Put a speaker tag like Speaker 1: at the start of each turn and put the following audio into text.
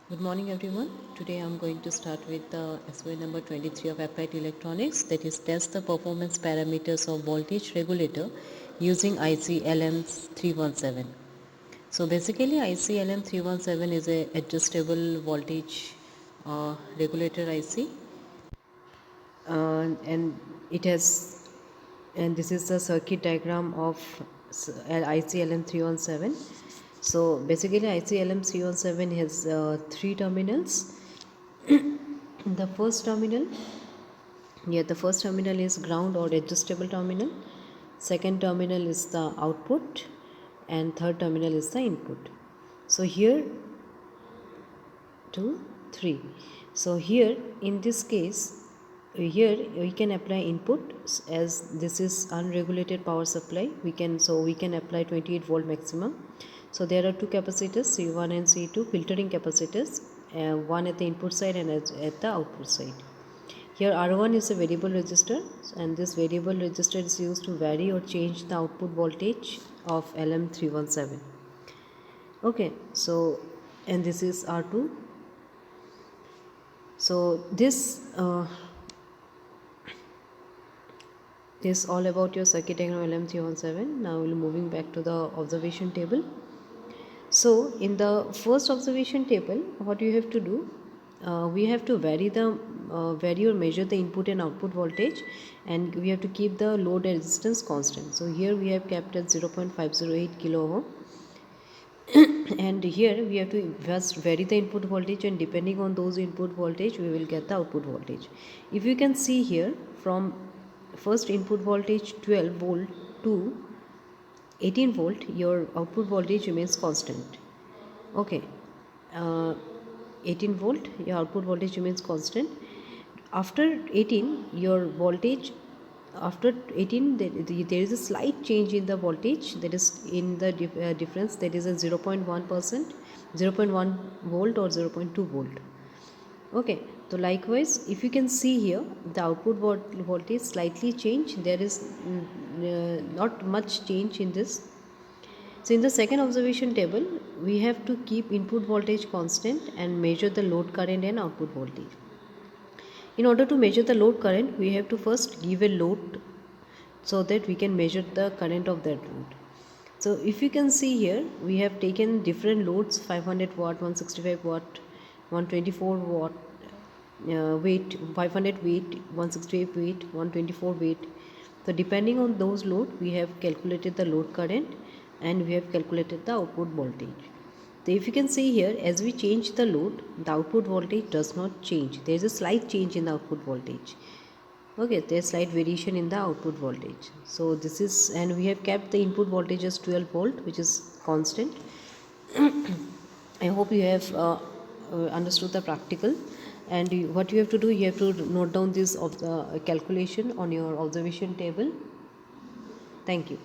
Speaker 1: Good morning everyone. Today I am going to start with the SOA number 23 of Applied Electronics, that is test the performance parameters of voltage regulator using IC LM317. So basically IC LM317 is a adjustable voltage regulator IC, and it has, and this is the circuit diagram of IC LM317. So basically IC LM317 has three terminals. The first terminal, the first terminal is ground or adjustable terminal. Second terminal is the output, and third terminal is the input. So here 2 3. So here in this case, here we can apply input, as this is unregulated power supply. We can apply 28 volt maximum. So there are two capacitors, C1 and C2, filtering capacitors, one at the input side and at the output side. Here R1 is a variable resistor, and this variable resistor is used to vary or change the output voltage of LM317. Okay, so, and this is R2. So this is all about your circuit diagram LM317. Now we'll moving back to the observation table. So in the first observation table, what you have to do, we have to vary or measure the input and output voltage, and we have to keep the load and resistance constant. So here we have kept at 0.508 kilo ohm, and here we have to first vary the input voltage, and depending on those input voltage we will get the output voltage. If you can see here, from first input voltage 12 volt to 18 volt, your output voltage remains constant. Okay, 18 volt, your output voltage remains constant. After 18, your voltage, after 18 there is a slight change in the voltage, that is in the difference, that is a 0.1%, 0.1 volt or 0.2 volt. Okay, so likewise if you can see here, the output voltage slightly change, there is not much change in this. So in the second observation table, we have to keep input voltage constant and measure the load current and output voltage. In order to measure the load current, we have to first give a load so that we can measure the current of that load. So if you can see here, we have taken different loads: 500 watt, 165 watt, 124 watt weight, 500 weight, 168 weight, 124 weight. So depending on those load, we have calculated the load current and we have calculated the output voltage. So if you can see here, as we change the load, the output voltage does not change. There is a slight change in the output voltage. Okay, there is slight variation in the output voltage. So this is, and we have kept the input voltage as 12 volt, which is constant. I hope you have understood the practical, and what you have to do, you have to note down this of the calculation on your observation table. Thank you.